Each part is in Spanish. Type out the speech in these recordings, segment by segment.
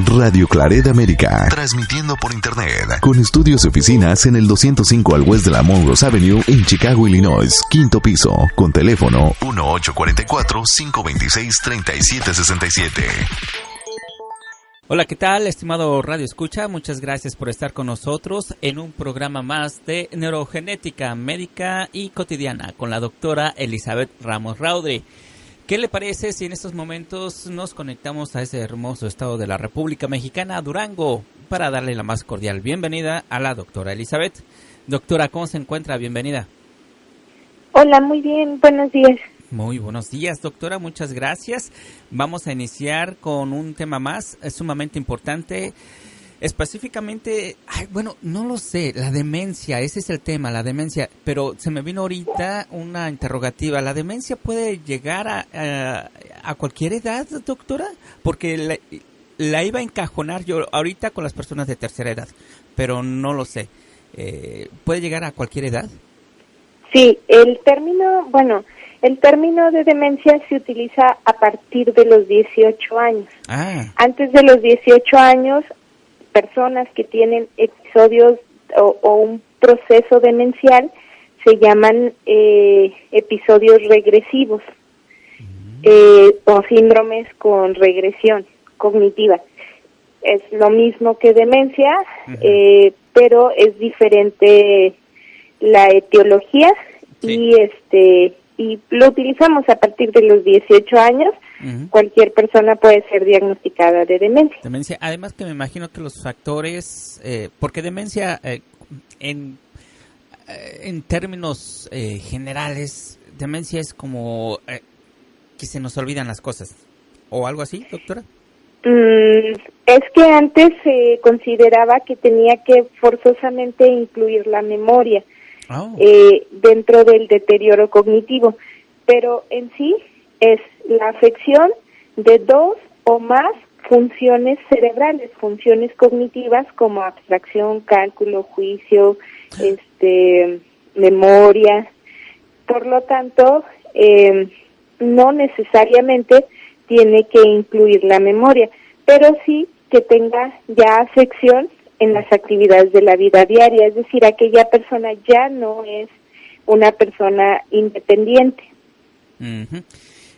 Radio Claret América, transmitiendo por internet, con estudios y oficinas en el 205 al West de la Monroe Avenue en Chicago, Illinois, quinto piso, con teléfono 1844-526-3767. Hola, ¿qué tal, estimado Radio Escucha? Muchas gracias por estar con nosotros en un programa más de Neurogenética Médica y Cotidiana con la doctora Elizabeth Ramos Raudri. ¿Qué le parece si en estos momentos nos conectamos a ese hermoso estado de la República Mexicana, Durango, para darle la más cordial bienvenida a la doctora Elizabeth? Doctora, ¿cómo se encuentra? Bienvenida. Hola, muy bien, buenos días. Muy buenos días, doctora, muchas gracias. Vamos a iniciar con un tema más sumamente importante, específicamente, no lo sé, la demencia, ese es el tema, la demencia, pero se me vino ahorita una interrogativa. ¿La demencia puede llegar a cualquier edad, doctora? Porque la iba a encajonar yo ahorita con las personas de tercera edad, pero no lo sé. ¿Puede llegar a cualquier edad? Sí, el término de demencia se utiliza a partir de los 18 años. Antes de los 18 años, personas que tienen episodios o un proceso demencial se llaman episodios regresivos o síndromes con regresión cognitiva. Es lo mismo que demencia, pero es diferente la etiología. Sí. Y lo utilizamos a partir de los 18 años. Cualquier persona puede ser diagnosticada de demencia. Demencia, además que me imagino que los factores, porque demencia en términos generales, demencia es como que se nos olvidan las cosas, o algo así, doctora. Es que antes se consideraba que tenía que forzosamente incluir la memoria dentro del deterioro cognitivo, pero en sí es la afección de dos o más funciones cerebrales, funciones cognitivas como abstracción, cálculo, juicio, memoria. Por lo tanto, no necesariamente tiene que incluir la memoria, pero sí que tenga ya afección en las actividades de la vida diaria, es decir, aquella persona ya no es una persona independiente.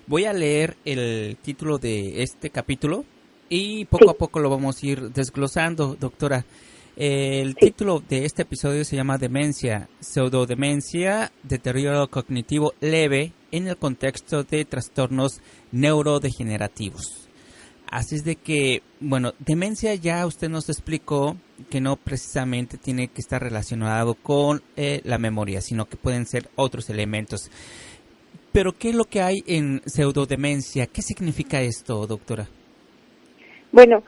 Voy a leer el título de este capítulo y poco a poco lo vamos a ir desglosando, doctora. El título de este episodio se llama Demencia, pseudodemencia, deterioro cognitivo leve en el contexto de trastornos neurodegenerativos. Así es de que, demencia ya usted nos explicó que no precisamente tiene que estar relacionado con la memoria, sino que pueden ser otros elementos. Pero, ¿qué es lo que hay en pseudodemencia? ¿Qué significa esto, doctora? Bueno,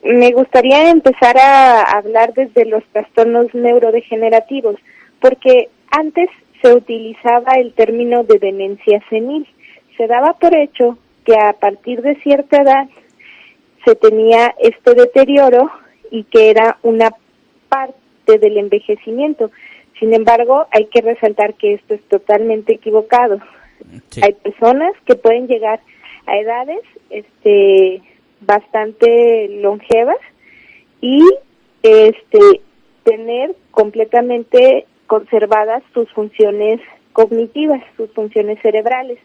me gustaría empezar a hablar desde los trastornos neurodegenerativos, porque antes se utilizaba el término de demencia senil. Se daba por hecho que a partir de cierta edad se tenía este deterioro y que era una parte del envejecimiento. Sin embargo, hay que resaltar que esto es totalmente equivocado. Sí. Hay personas que pueden llegar a edades bastante longevas y tener completamente conservadas sus funciones cognitivas, sus funciones cerebrales.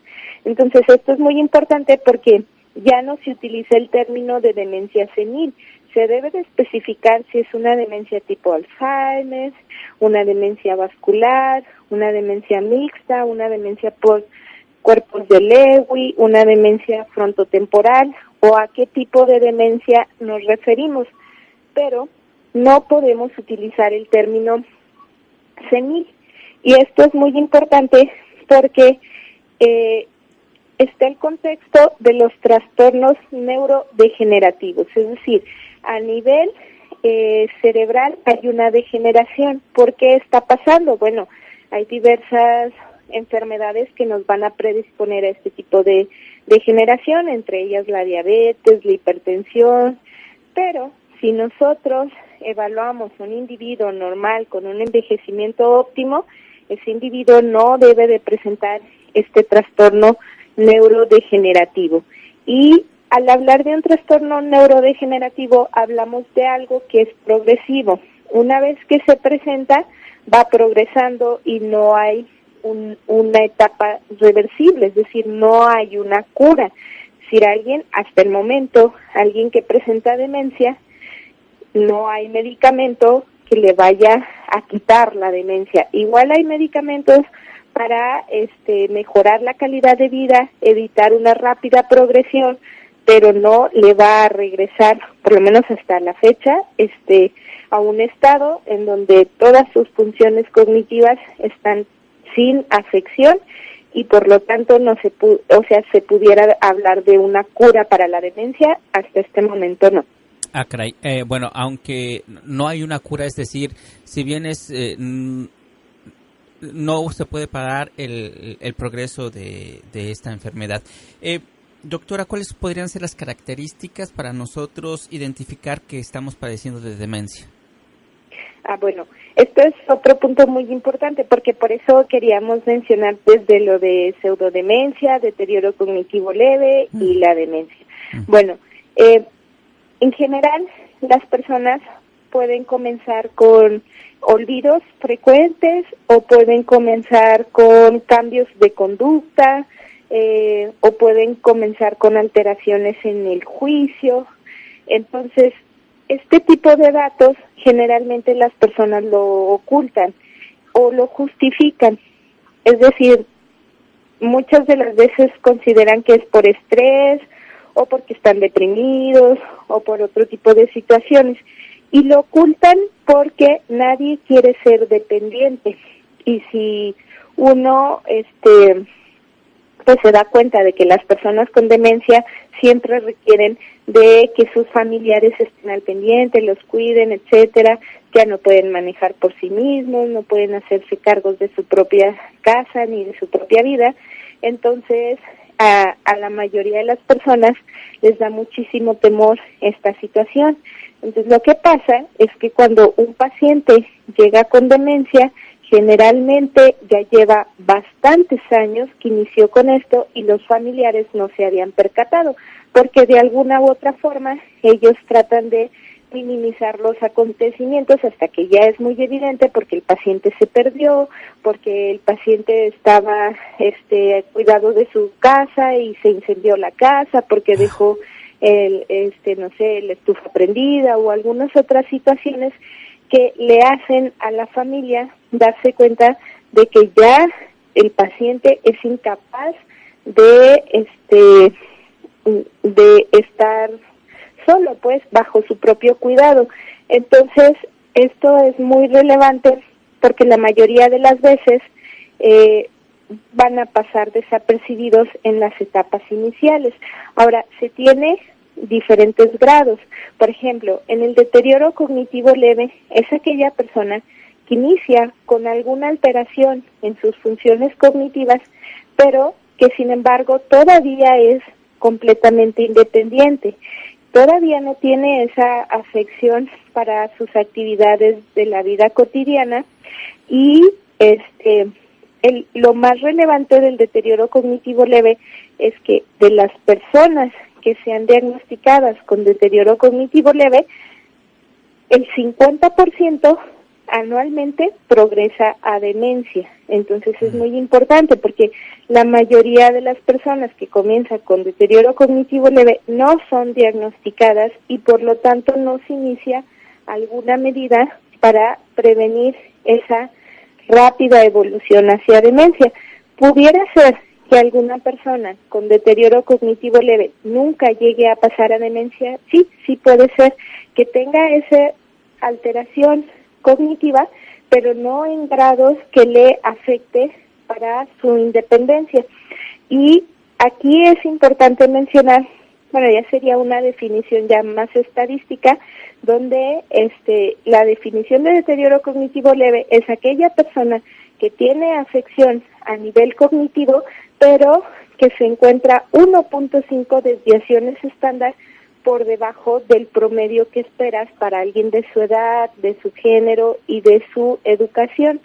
Entonces, esto es muy importante porque ya no se utiliza el término de demencia senil. Se debe de especificar si es una demencia tipo Alzheimer, una demencia vascular, una demencia mixta, una demencia por cuerpos de Lewy, una demencia frontotemporal o a qué tipo de demencia nos referimos. Pero no podemos utilizar el término senil. Y esto es muy importante porque está el contexto de los trastornos neurodegenerativos, es decir, a nivel cerebral hay una degeneración. ¿Por qué está pasando? Bueno, hay diversas enfermedades que nos van a predisponer a este tipo de degeneración, entre ellas la diabetes, la hipertensión, pero si nosotros evaluamos un individuo normal con un envejecimiento óptimo, ese individuo no debe de presentar este trastorno neurodegenerativo. Y al hablar de un trastorno neurodegenerativo hablamos de algo que es progresivo. Una vez que se presenta, va progresando y no hay una etapa reversible, es decir, no hay una cura. Es decir, hasta el momento, alguien que presenta demencia, no hay medicamento que le vaya a quitar la demencia. Igual hay medicamentos para mejorar la calidad de vida, evitar una rápida progresión, pero no le va a regresar, por lo menos hasta la fecha, a un estado en donde todas sus funciones cognitivas están sin afección y por lo tanto se pudiera hablar de una cura para la demencia, hasta este momento no. Ah, caray. Bueno, aunque no hay una cura, es decir, si bien no se puede parar el progreso de esta enfermedad. Doctora, ¿cuáles podrían ser las características para nosotros identificar que estamos padeciendo de demencia? Bueno, esto es otro punto muy importante porque por eso queríamos mencionar desde lo de pseudodemencia, deterioro cognitivo leve y la demencia. Bueno, en general las personas pueden comenzar con olvidos frecuentes o pueden comenzar con cambios de conducta o pueden comenzar con alteraciones en el juicio. Entonces, este tipo de datos generalmente las personas lo ocultan o lo justifican. Es decir, muchas de las veces consideran que es por estrés o porque están deprimidos o por otro tipo de situaciones y lo ocultan porque nadie quiere ser dependiente. Y si uno pues se da cuenta de que las personas con demencia siempre requieren de que sus familiares estén al pendiente, los cuiden, etcétera, ya no pueden manejar por sí mismos, no pueden hacerse cargos de su propia casa ni de su propia vida, entonces a la mayoría de las personas les da muchísimo temor esta situación. Entonces lo que pasa es que cuando un paciente llega con demencia, generalmente ya lleva bastantes años que inició con esto y los familiares no se habían percatado, porque de alguna u otra forma ellos tratan de minimizar los acontecimientos hasta que ya es muy evidente porque el paciente se perdió, porque el paciente estaba cuidado de su casa y se incendió la casa, porque dejó la estufa prendida o algunas otras situaciones que le hacen a la familia darse cuenta de que ya el paciente es incapaz de estar solo, pues, bajo su propio cuidado. Entonces, esto es muy relevante porque la mayoría de las veces van a pasar desapercibidos en las etapas iniciales. Ahora, se tiene diferentes grados. Por ejemplo, en el deterioro cognitivo leve es aquella persona que inicia con alguna alteración en sus funciones cognitivas, pero que sin embargo todavía es completamente independiente. Todavía no tiene esa afección para sus actividades de la vida cotidiana y lo más relevante del deterioro cognitivo leve es que de las personas que sean diagnosticadas con deterioro cognitivo leve, el 50% anualmente progresa a demencia. Entonces es muy importante porque la mayoría de las personas que comienzan con deterioro cognitivo leve no son diagnosticadas y por lo tanto no se inicia alguna medida para prevenir esa rápida evolución hacia demencia. Pudiera ser que alguna persona con deterioro cognitivo leve nunca llegue a pasar a demencia. Sí puede ser que tenga esa alteración cognitiva, pero no en grados que le afecte para su independencia. Y aquí es importante mencionar, ya sería una definición ya más estadística, donde la definición de deterioro cognitivo leve es aquella persona que tiene afección a nivel cognitivo, pero que se encuentra 1.5 desviaciones estándar por debajo del promedio que esperas para alguien de su edad, de su género y de su educación.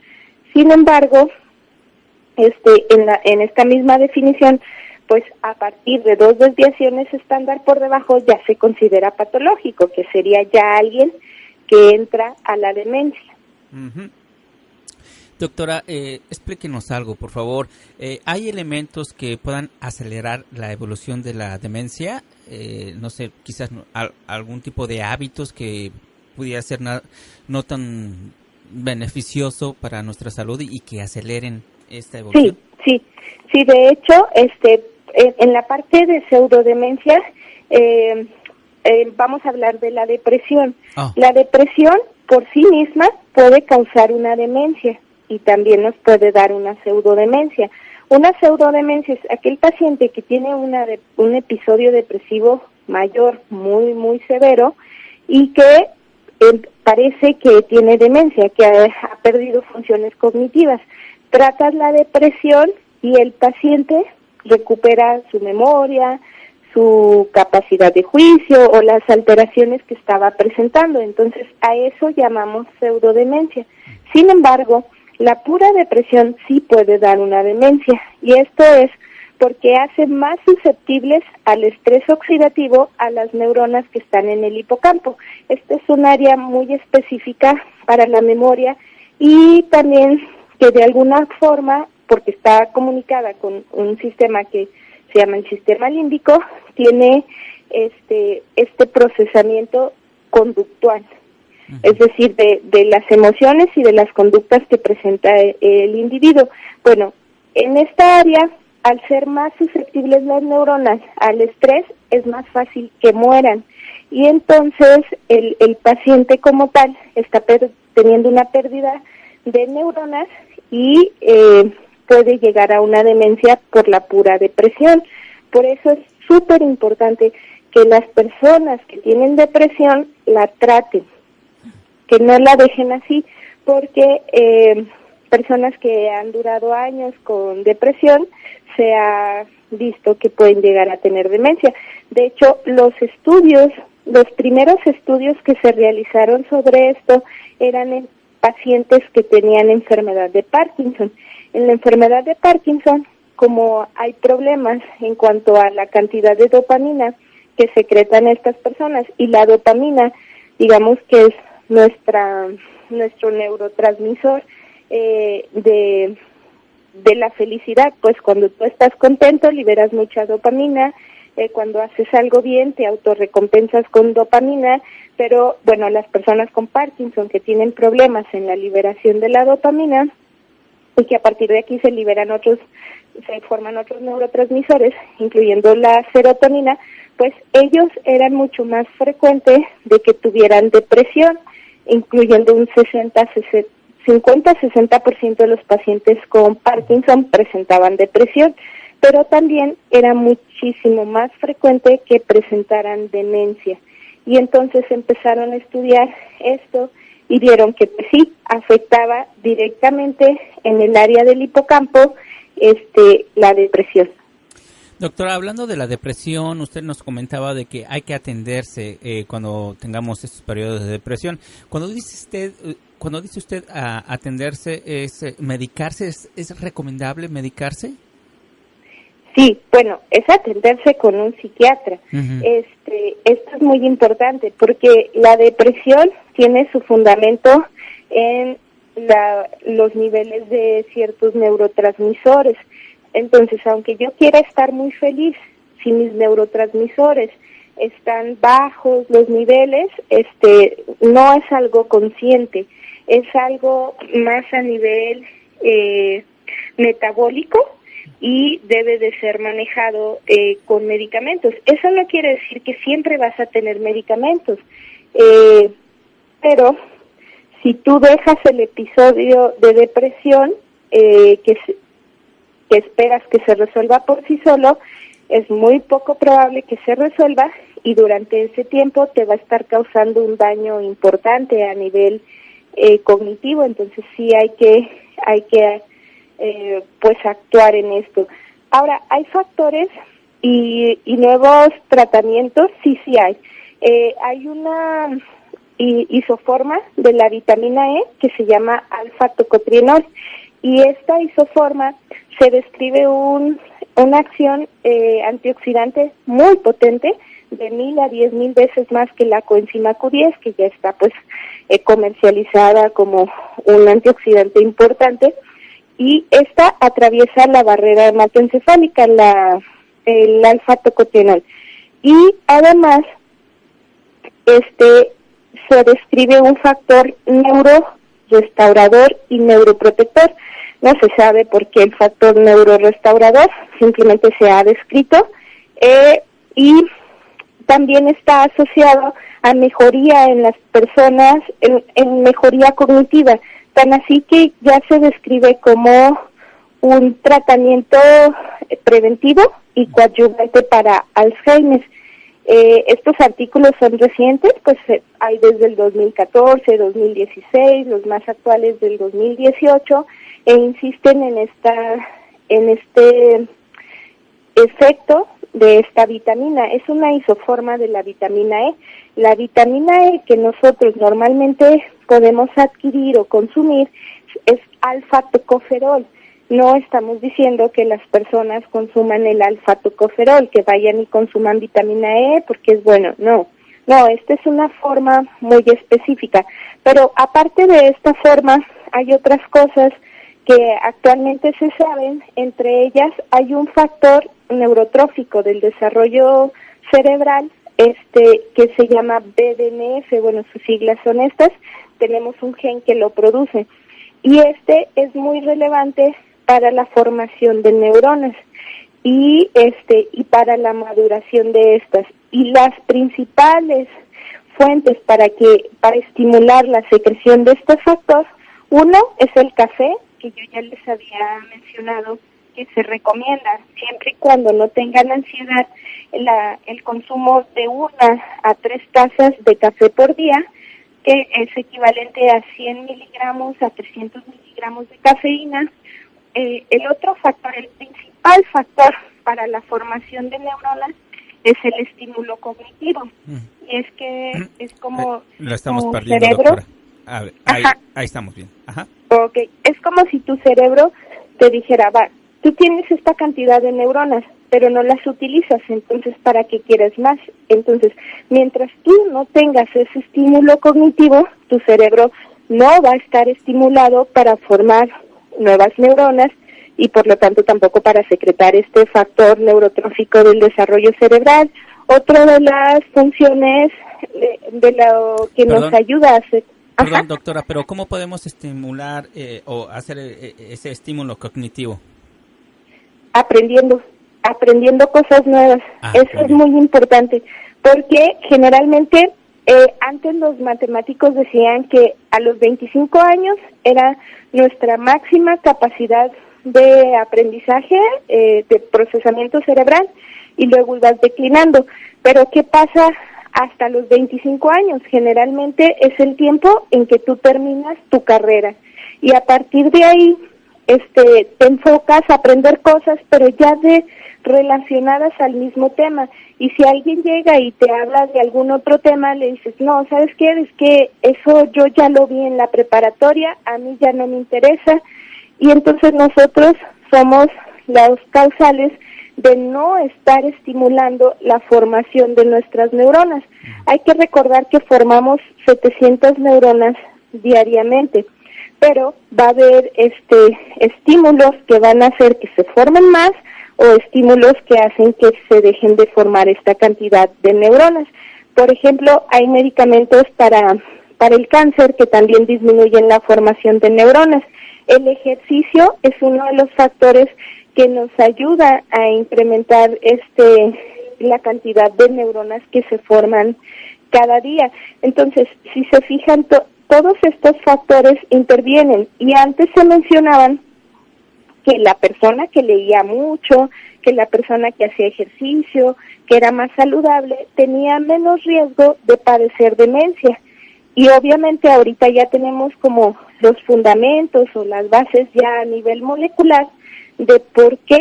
Sin embargo, en esta misma definición pues a partir de 2 desviaciones estándar por debajo ya se considera patológico, que sería ya alguien que entra a la demencia. Uh-huh. Doctora, explíquenos algo, por favor. ¿Hay elementos que puedan acelerar la evolución de la demencia? No sé, quizás algún tipo de hábitos que pudiera ser no tan beneficioso para nuestra salud y que aceleren esta evolución. Sí, de hecho, en la parte de pseudodemencia, vamos a hablar de la depresión. Oh. La depresión por sí misma puede causar una demencia y también nos puede dar una pseudodemencia. Una pseudodemencia es aquel paciente que tiene un episodio depresivo mayor, muy, muy severo, y que parece que tiene demencia, que ha perdido funciones cognitivas. Tratas la depresión y el paciente recupera su memoria, su capacidad de juicio o las alteraciones que estaba presentando. Entonces, a eso llamamos pseudodemencia. Sin embargo, la pura depresión sí puede dar una demencia, y esto es porque hace más susceptibles al estrés oxidativo a las neuronas que están en el hipocampo. Este es un área muy específica para la memoria y también que de alguna forma, porque está comunicada con un sistema que se llama el sistema límbico, tiene este procesamiento conductual. Es decir, de las emociones y de las conductas que presenta el individuo. Bueno, en esta área, al ser más susceptibles las neuronas al estrés, es más fácil que mueran. Y entonces el paciente como tal está teniendo una pérdida de neuronas y puede llegar a una demencia por la pura depresión. Por eso es súper importante que las personas que tienen depresión la traten, que no la dejen así, porque personas que han durado años con depresión se ha visto que pueden llegar a tener demencia. De hecho, los primeros estudios que se realizaron sobre esto eran en pacientes que tenían enfermedad de Parkinson. En la enfermedad de Parkinson, como hay problemas en cuanto a la cantidad de dopamina que secretan estas personas, y la dopamina, digamos que es nuestro neurotransmisor de la felicidad, pues cuando tú estás contento liberas mucha dopamina, cuando haces algo bien te autorrecompensas con dopamina, pero bueno, las personas con Parkinson que tienen problemas en la liberación de la dopamina y que a partir de aquí se forman otros neurotransmisores, incluyendo la serotonina, pues ellos eran mucho más frecuentes de que tuvieran depresión, incluyendo un 50-60% de los pacientes con Parkinson presentaban depresión, pero también era muchísimo más frecuente que presentaran demencia. Y entonces empezaron a estudiar esto y vieron que pues, sí, afectaba directamente en el área del hipocampo la depresión. Doctora, hablando de la depresión, usted nos comentaba de que hay que atenderse cuando tengamos estos periodos de depresión. Cuando dice usted atenderse, es medicarse, ¿es recomendable medicarse? Sí, bueno, es atenderse con un psiquiatra. Uh-huh. Esto es muy importante porque la depresión tiene su fundamento en los niveles de ciertos neurotransmisores. Entonces, aunque yo quiera estar muy feliz, si mis neurotransmisores están bajos los niveles, no es algo consciente, es algo más a nivel metabólico y debe de ser manejado con medicamentos. Eso no quiere decir que siempre vas a tener medicamentos, pero si tú dejas el episodio de depresión que esperas que se resuelva por sí solo, es muy poco probable que se resuelva y durante ese tiempo te va a estar causando un daño importante a nivel cognitivo. Entonces sí hay que pues actuar en esto. Ahora, hay factores y nuevos tratamientos, sí hay. Hay una isoforma de la vitamina E que se llama alfa-tocotrienol, y esta isoforma se describe un una acción antioxidante muy potente, de 1000 a 10,000 veces más que la coenzima Q10, que ya está pues comercializada como un antioxidante importante, y esta atraviesa la barrera hematoencefálica, el alfa-tocotenol. Y además se describe un factor neurorestaurador y neuroprotector. No se sabe por qué el factor neurorestaurador, simplemente se ha descrito, y también está asociado a mejoría en las personas, en mejoría cognitiva, tan así que ya se describe como un tratamiento preventivo y coadyuvante para Alzheimer. Estos artículos son recientes, pues hay desde el 2014, 2016, los más actuales del 2018, e insisten en este efecto de esta vitamina. Es una isoforma de la vitamina E. La vitamina E que nosotros normalmente podemos adquirir o consumir es alfa-tocoferol. No estamos diciendo que las personas consuman el alfa-tocoferol, que vayan y consuman vitamina E porque es bueno. No, esta es una forma muy específica. Pero aparte de esta forma, hay otras cosas que actualmente se saben. Entre ellas hay un factor neurotrófico del desarrollo cerebral, que se llama BDNF, bueno, sus siglas son estas. Tenemos un gen que lo produce, y es muy relevante para la formación de neuronas y para la maduración de estas. Y las principales fuentes para estimular la secreción de este factor, uno es el café, que yo ya les había mencionado que se recomienda siempre y cuando no tengan ansiedad el consumo de 1 a 3 tazas de café por día, que es equivalente a 100 miligramos a 300 miligramos de cafeína. El otro factor, el principal factor para la formación de neuronas es el estímulo cognitivo. Y es que es como lo estamos tu perdiendo, cerebro. doctora. A ver, ahí estamos bien. Ajá. Okay, es como si tu cerebro te dijera, va, tú tienes esta cantidad de neuronas, pero no las utilizas, entonces ¿para qué quieres más? Entonces, mientras tú no tengas ese estímulo cognitivo, tu cerebro no va a estar estimulado para formar nuevas neuronas y por lo tanto tampoco para secretar este factor neurotrófico del desarrollo cerebral. Otra de las funciones de lo que nos ayuda a hacer... Perdón, doctora, pero ¿cómo podemos estimular o hacer ese estímulo cognitivo? Aprendiendo cosas nuevas. Eso es muy importante, porque generalmente antes los matemáticos decían que a los 25 años era nuestra máxima capacidad de aprendizaje, de procesamiento cerebral, y luego ibas declinando. Pero ¿qué pasa hasta los 25 años? Generalmente es el tiempo en que tú terminas tu carrera, y a partir de ahí te enfocas a aprender cosas, pero ya relacionadas al mismo tema. Y si alguien llega y te habla de algún otro tema, le dices, no, ¿sabes qué? Es que eso yo ya lo vi en la preparatoria, a mí ya no me interesa. Y entonces nosotros somos los causales de no estar estimulando la formación de nuestras neuronas. Hay que recordar que formamos 700 neuronas diariamente, pero va a haber estímulos que van a hacer que se formen más, o estímulos que hacen que se dejen de formar esta cantidad de neuronas. Por ejemplo, hay medicamentos para el cáncer que también disminuyen la formación de neuronas. El ejercicio es uno de los factores que nos ayuda a incrementar la cantidad de neuronas que se forman cada día. Entonces, si se fijan, todos estos factores intervienen, y antes se mencionaban que la persona que leía mucho, que la persona que hacía ejercicio, que era más saludable, tenía menos riesgo de padecer demencia. Y obviamente ahorita ya tenemos como los fundamentos o las bases ya a nivel molecular de por qué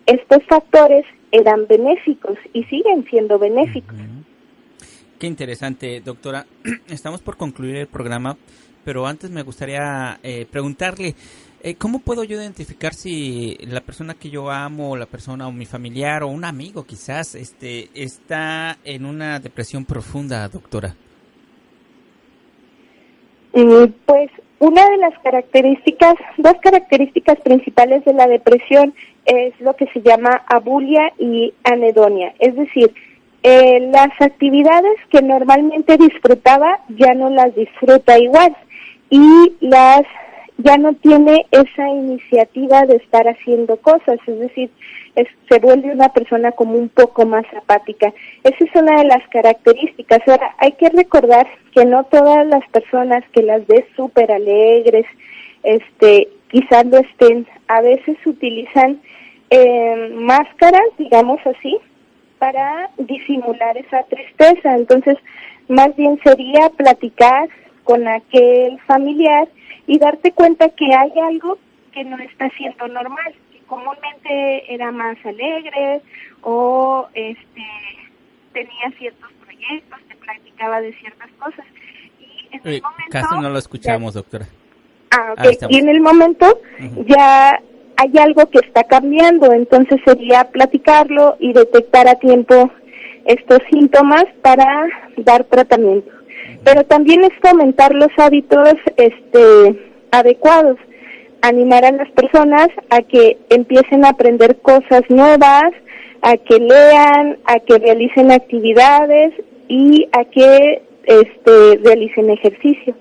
estos factores eran benéficos y siguen siendo benéficos. Qué interesante, doctora. Estamos por concluir el programa, pero antes me gustaría preguntarle, ¿Cómo puedo yo identificar si la persona que yo amo, la persona o mi familiar o un amigo quizás está en una depresión profunda, doctora? Pues una de las dos características principales de la depresión es lo que se llama abulia y anedonia, es decir, las actividades que normalmente disfrutaba ya no las disfruta igual y ya no tiene esa iniciativa de estar haciendo cosas, es decir, se vuelve una persona como un poco más apática. Esa es una de las características. Ahora, hay que recordar que no todas las personas que las ves súper alegres, quizás lo estén. A veces utilizan máscaras, digamos así, para disimular esa tristeza. Entonces, más bien sería platicar con aquel familiar y darte cuenta que hay algo que no está siendo normal, que comúnmente era más alegre o tenía ciertos proyectos, te platicaba de ciertas cosas. Y en el momento, casi no lo escuchamos, doctora. Ok. Y en el momento ya hay algo que está cambiando, entonces sería platicarlo y detectar a tiempo estos síntomas para dar tratamiento. Pero también es fomentar los hábitos adecuados, animar a las personas a que empiecen a aprender cosas nuevas, a que lean, a que realicen actividades y a que realicen ejercicio.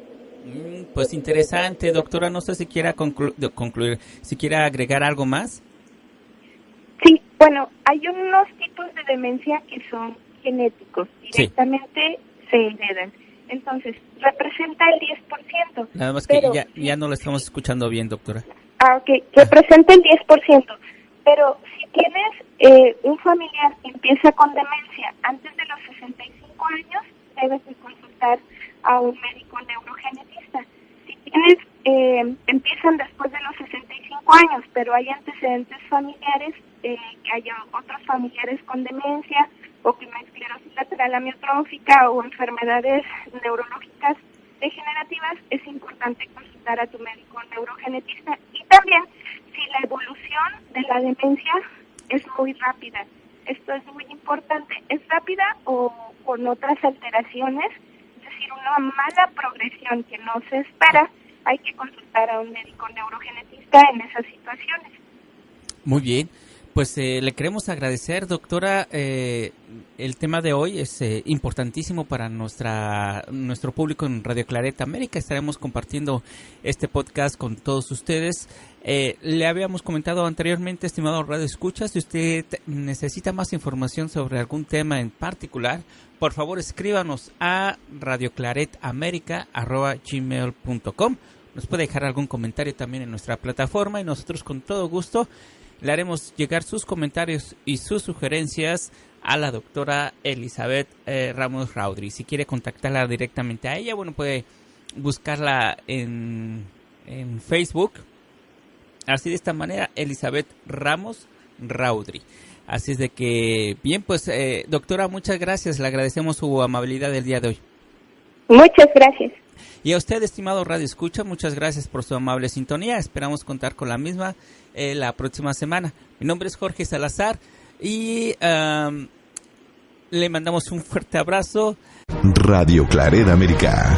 Pues interesante, doctora, no sé si quiera concluir, si quiera agregar algo más. Sí, bueno, hay unos tipos de demencia que son genéticos, directamente se heredan. Entonces, representa el 10%. Nada más que ya no lo estamos escuchando bien, doctora. Ok, representa el 10%. Pero si tienes un familiar que empieza con demencia antes de los 65 años, debes de consultar a un médico neurogenetista. Si tienes, empiezan después de los 65 años, pero hay antecedentes familiares, que haya otros familiares con demencia, o con esclerosis lateral amiotrófica o enfermedades neurológicas degenerativas, es importante consultar a tu médico neurogenetista. Y también si la evolución de la demencia es muy rápida. Esto es muy importante. Es rápida o con otras alteraciones, es decir, una mala progresión que no se espera, hay que consultar a un médico neurogenetista en esas situaciones. Muy bien. Pues le queremos agradecer, doctora. El tema de hoy es importantísimo para nuestro público en Radio Claret América. Estaremos compartiendo este podcast con todos ustedes. Le habíamos comentado anteriormente, estimado Radio Escucha, si usted necesita más información sobre algún tema en particular, por favor escríbanos a radioclaretamerica@gmail.com. Nos puede dejar algún comentario también en nuestra plataforma y nosotros con todo gusto le haremos llegar sus comentarios y sus sugerencias a la doctora Elizabeth Ramos Raudry. Si quiere contactarla directamente a ella, bueno, puede buscarla en Facebook. Así de esta manera, Elizabeth Ramos Raudry. Así es de que, bien, pues, doctora, muchas gracias. Le agradecemos su amabilidad el día de hoy. Muchas gracias. Y a usted, estimado Radio Escucha, muchas gracias por su amable sintonía. Esperamos contar con la misma la próxima semana. Mi nombre es Jorge Salazar y le mandamos un fuerte abrazo. Radio Claret América.